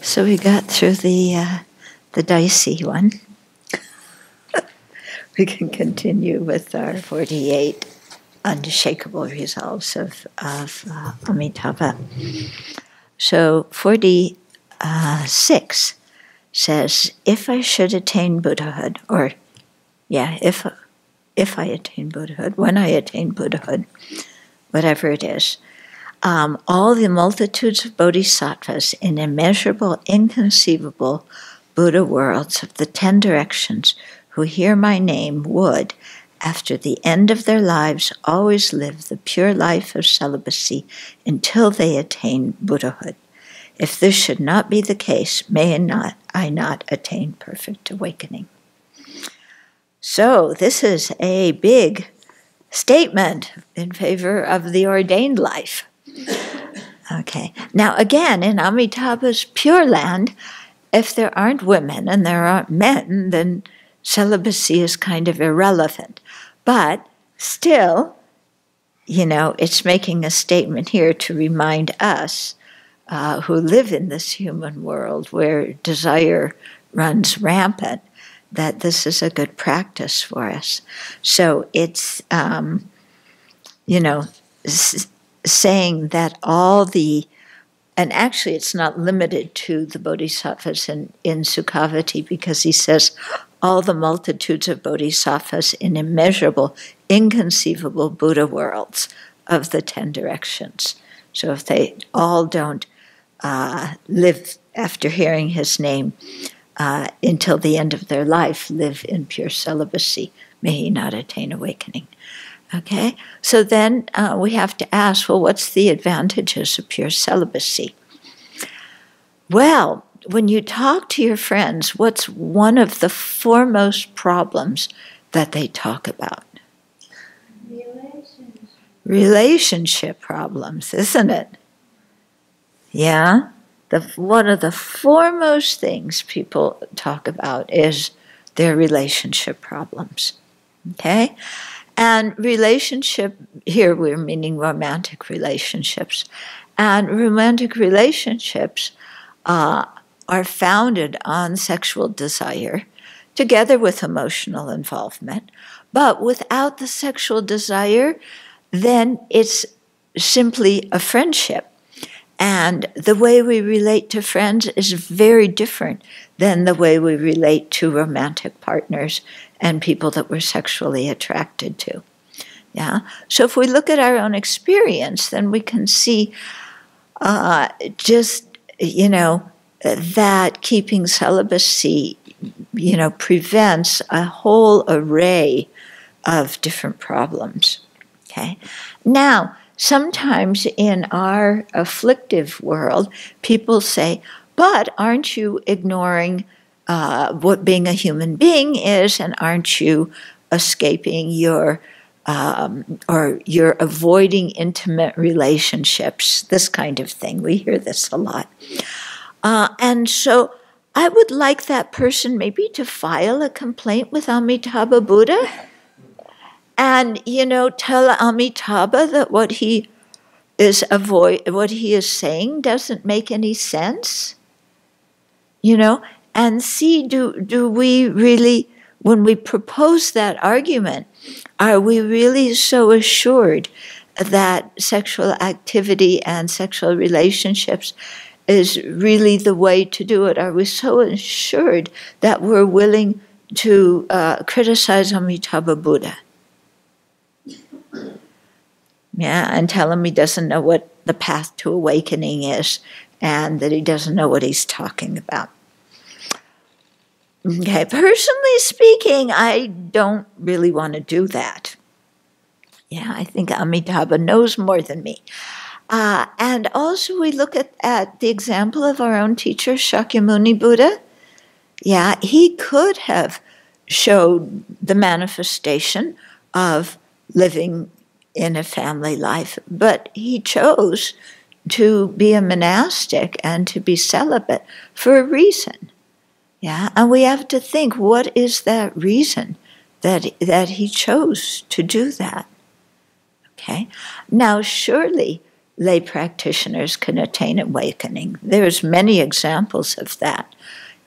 So we got through the dicey one. We can continue with our 48 unshakable resolves of Amitabha. So 46 says, if I should attain Buddhahood, if I attain Buddhahood, when I attain Buddhahood, whatever it is, all the multitudes of bodhisattvas in immeasurable, inconceivable Buddha worlds of the 10 directions who hear my name would, after the end of their lives, always live the pure life of celibacy until they attain Buddhahood. If this should not be the case, may I not attain perfect awakening. So this is a big statement in favor of the ordained life. Okay. Now again, in Amitabha's Pure Land, if there aren't women and there aren't men, then celibacy is kind of irrelevant. But still, it's making a statement here to remind us who live in this human world where desire runs rampant, that this is a good practice for us. So it's, saying that all the, and actually it's not limited to the bodhisattvas in Sukhavati, because he says all the multitudes of bodhisattvas in immeasurable, inconceivable Buddha worlds of the 10 directions. So if they all don't live after hearing his name until the end of their life, live in pure celibacy, may he not attain awakening. Okay, so then we have to ask, well, what's the advantages of pure celibacy? Well, when you talk to your friends, what's one of the foremost problems that they talk about? Relationship problems, isn't it? Yeah? One of the foremost things people talk about is their relationship problems. Okay? And relationship, here we're meaning romantic relationships. And romantic relationships are founded on sexual desire, together with emotional involvement. But without the sexual desire, then it's simply a friendship. And the way we relate to friends is very different than the way we relate to romantic partners and people that we're sexually attracted to. Yeah. So if we look at our own experience, then we can see that keeping celibacy, prevents a whole array of different problems. Okay. Now, sometimes in our afflictive world, people say, but aren't you ignoring what being a human being is, and aren't you escaping or you're avoiding intimate relationships, this kind of thing. We hear this a lot. And so I would like that person maybe to file a complaint with Amitabha Buddha and, tell Amitabha that what he is saying doesn't make any sense, and see, do we really, when we propose that argument, are we really so assured that sexual activity and sexual relationships is really the way to do it? Are we so assured that we're willing to criticize Amitabha Buddha? Yeah, and tell him he doesn't know what the path to awakening is and that he doesn't know what he's talking about. Okay, personally speaking, I don't really want to do that. Yeah, I think Amitabha knows more than me. And also we look at the example of our own teacher, Shakyamuni Buddha. Yeah, he could have showed the manifestation of living in a family life, but he chose to be a monastic and to be celibate for a reason. Yeah, and we have to think, what is that reason that he chose to do that? Okay, now surely lay practitioners can attain awakening. There's many examples of that,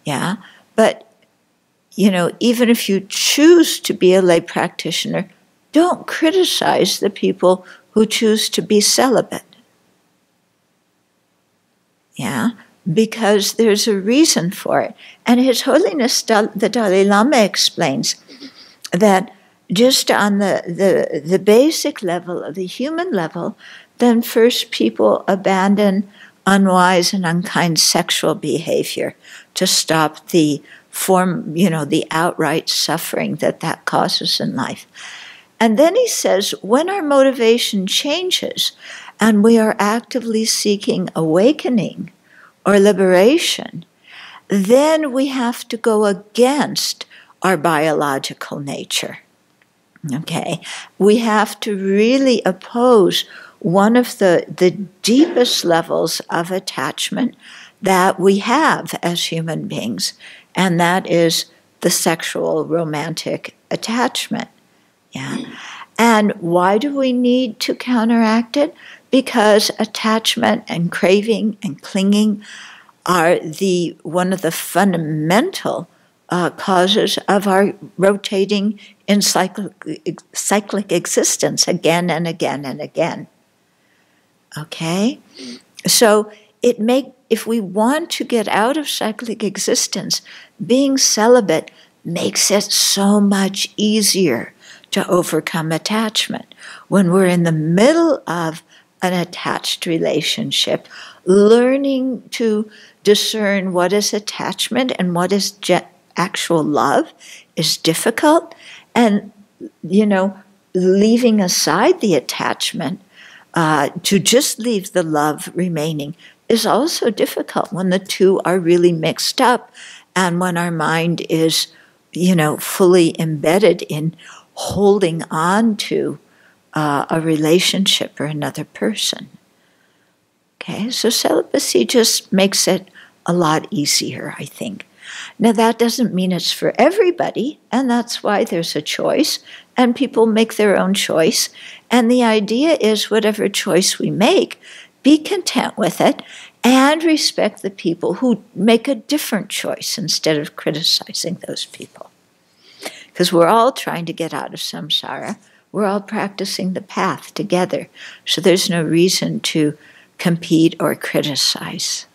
yeah? But, even if you choose to be a lay practitioner, don't criticize the people who choose to be celibate, yeah? Because there's a reason for it. And His Holiness the Dalai Lama explains that just on the basic level, of the human level, then first people abandon unwise and unkind sexual behavior to stop the the outright suffering that causes in life. And then he says, when our motivation changes and we are actively seeking awakening or liberation, then we have to go against our biological nature. Okay? We have to really oppose one of the deepest levels of attachment that we have as human beings, and that is the sexual romantic attachment. Yeah. And why do we need to counteract it? Because attachment and craving and clinging are one of the fundamental causes of our rotating in cyclic existence again and again and again. Okay? So if we want to get out of cyclic existence, being celibate makes it so much easier to overcome attachment. When we're in the middle of an attached relationship, learning to discern what is attachment and what is actual love is difficult. And, leaving aside the attachment to just leave the love remaining is also difficult when the two are really mixed up and when our mind is, fully embedded in holding on to a relationship or another person. Okay, so celibacy just makes it a lot easier, I think. Now, that doesn't mean it's for everybody, and that's why there's a choice, and people make their own choice. And the idea is whatever choice we make, be content with it and respect the people who make a different choice instead of criticizing those people. Because we're all trying to get out of samsara. We're all practicing the path together. So there's no reason to compete or criticize.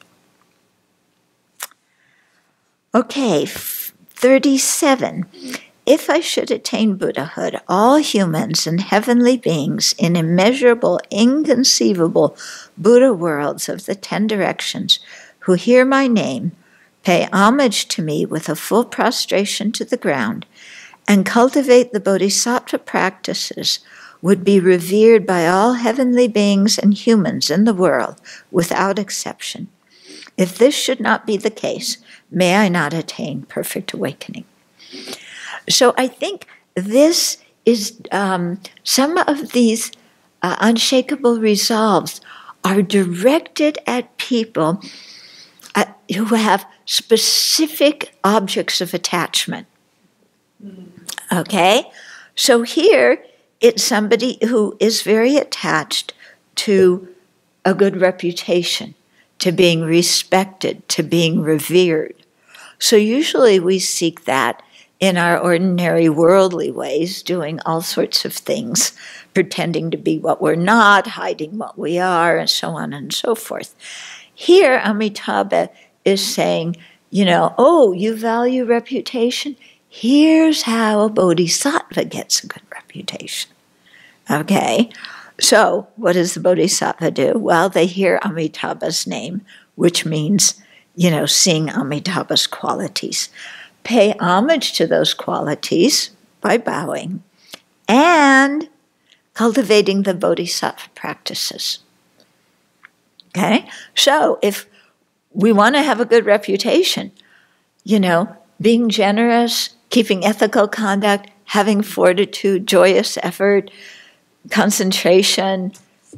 Okay, 37. If I should attain Buddhahood, all humans and heavenly beings in immeasurable, inconceivable Buddha worlds of the 10 directions who hear my name, pay homage to me with a full prostration to the ground, and cultivate the bodhisattva practices, would be revered by all heavenly beings and humans in the world without exception. If this should not be the case, may I not attain perfect awakening. So I think this is some of these unshakable resolves are directed at people who have specific objects of attachment. Okay? So here it's somebody who is very attached to a good reputation, to being respected, to being revered. So usually we seek that in our ordinary worldly ways, doing all sorts of things, pretending to be what we're not, hiding what we are, and so on and so forth. Here, Amitabha is saying, oh, you value reputation? Here's how a bodhisattva gets a good reputation. Okay? So, what does the bodhisattva do? Well, they hear Amitabha's name, which means, seeing Amitabha's qualities. Pay homage to those qualities by bowing and cultivating the bodhisattva practices. Okay? So, if we want to have a good reputation, being generous, keeping ethical conduct, having fortitude, joyous effort, concentration,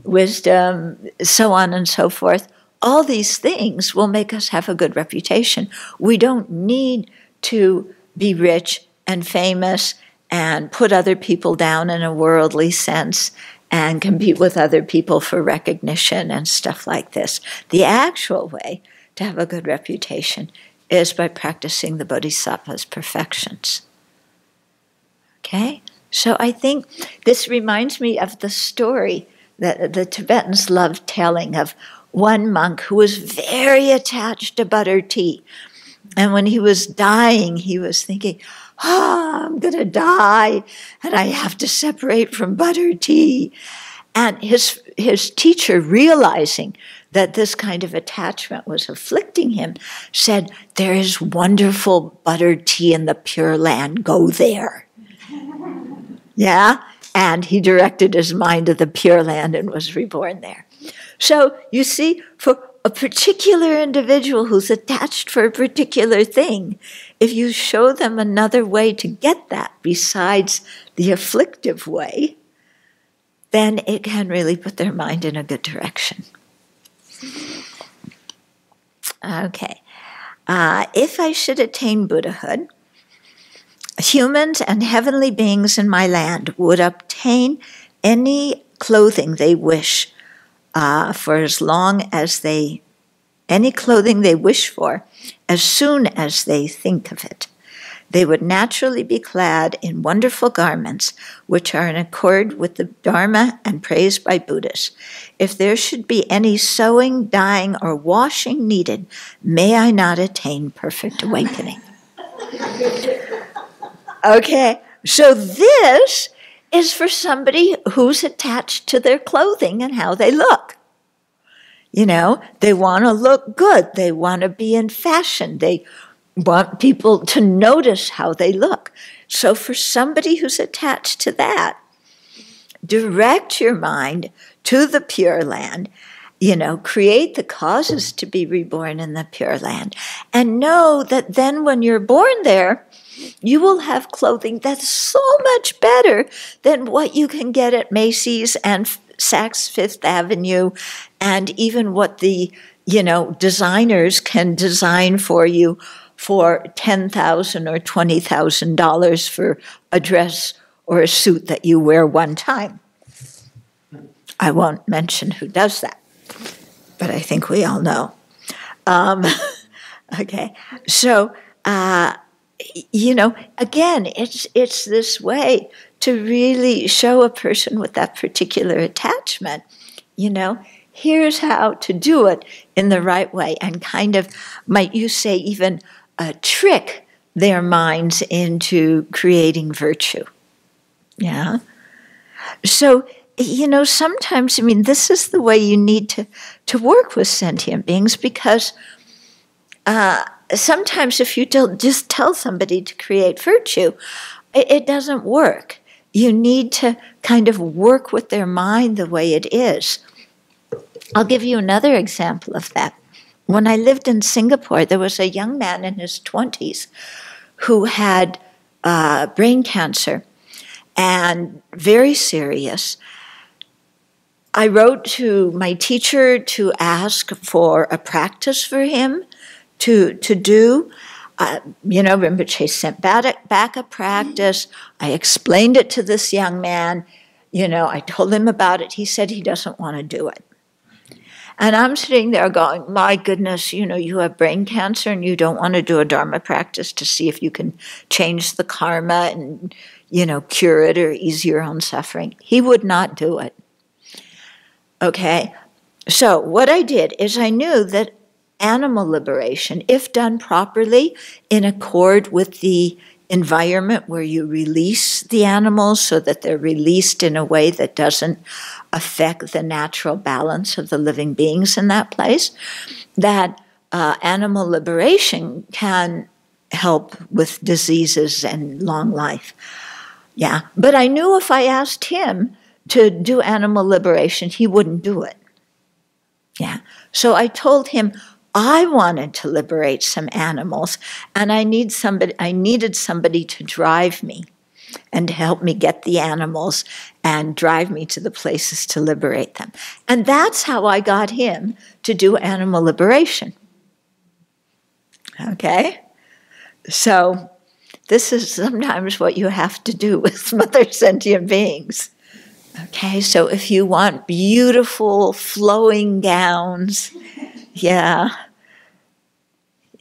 wisdom, so on and so forth, all these things will make us have a good reputation. We don't need to be rich and famous and put other people down in a worldly sense and compete with other people for recognition and stuff like this. The actual way to have a good reputation is by practicing the Bodhisattva's perfections. Okay? So I think this reminds me of the story that the Tibetans loved telling of one monk who was very attached to butter tea. And when he was dying, he was thinking, I'm going to die, and I have to separate from butter tea. And his teacher, realizing that this kind of attachment was afflicting him, said, there is wonderful butter tea in the Pure Land, go there. Yeah? And he directed his mind to the Pure Land and was reborn there. So, you see, for a particular individual who's attached for a particular thing, if you show them another way to get that besides the afflictive way, then it can really put their mind in a good direction. Okay. If I should attain Buddhahood, humans and heavenly beings in my land would obtain any clothing they wish for as long as any clothing they wish for, as soon as they think of it. They would naturally be clad in wonderful garments, which are in accord with the Dharma and praised by Buddhas. If there should be any sewing, dyeing, or washing needed, may I not attain perfect awakening. Okay, so this is for somebody who's attached to their clothing and how they look. You know, they want to look good. They want to be in fashion. They want people to notice how they look. So for somebody who's attached to that, direct your mind to the Pure Land, create the causes to be reborn in the Pure Land, and know that then when you're born there, you will have clothing that's so much better than what you can get at Macy's and Saks Fifth Avenue, and even what the, designers can design for you for $10,000 or $20,000 for a dress or a suit that you wear one time. I won't mention who does that, but I think we all know. Okay, so, again, it's this way to really show a person with that particular attachment, here's how to do it in the right way, and kind of, might you say, even trick their minds into creating virtue. Yeah? So, sometimes, this is the way you need to work with sentient beings, because sometimes if you just tell somebody to create virtue, it doesn't work. You need to kind of work with their mind the way it is. I'll give you another example of that. When I lived in Singapore, there was a young man in his 20s who had brain cancer, and very serious. I wrote to my teacher to ask for a practice for him to do. Rinpoche sent back a practice. I explained it to this young man. I told him about it. He said he doesn't want to do it. And I'm sitting there going, my goodness, you have brain cancer and you don't want to do a Dharma practice to see if you can change the karma and, cure it or ease your own suffering. He would not do it. Okay? So what I did is I knew that animal liberation, if done properly, in accord with the environment where you release the animals so that they're released in a way that doesn't affect the natural balance of the living beings in that place, that animal liberation can help with diseases and long life. Yeah, but I knew if I asked him to do animal liberation, he wouldn't do it. Yeah, so I told him I wanted to liberate some animals, and I needed somebody to drive me and to help me get the animals and drive me to the places to liberate them. And that's how I got him to do animal liberation. Okay? So this is sometimes what you have to do with other sentient beings. Okay, so if you want beautiful flowing gowns, yeah,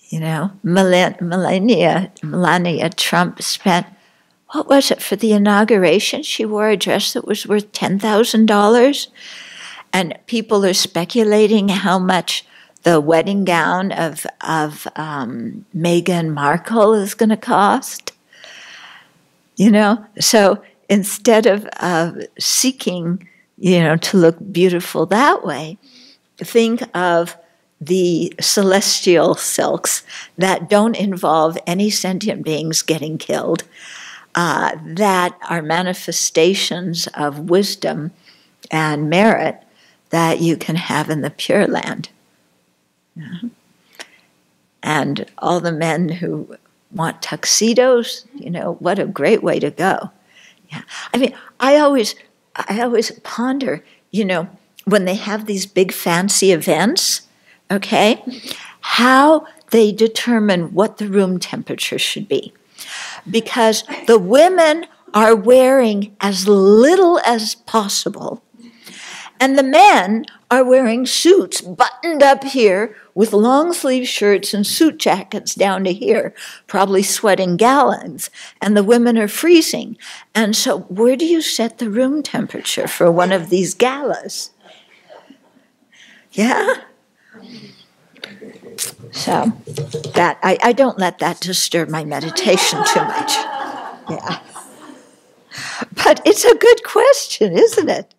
you know, Melania Trump spent, what was it, for the inauguration? She wore a dress that was worth $10,000. And people are speculating how much the wedding gown of Meghan Markle is going to cost. You know, so instead of seeking, you know, to look beautiful that way, think of the celestial silks that don't involve any sentient beings getting killed, that are manifestations of wisdom and merit that you can have in the Pure Land. Yeah. And all the men who want tuxedos, you know, what a great way to go. Yeah. I mean, I always ponder, you know, when they have these big fancy events, okay, how they determine what the room temperature should be. Because the women are wearing as little as possible, and the men are wearing suits buttoned up here with long sleeve shirts and suit jackets down to here, probably sweating gallons, and the women are freezing. And so where do you set the room temperature for one of these galas? Yeah? So that I don't let that disturb my meditation too much. Yeah. But it's a good question, isn't it?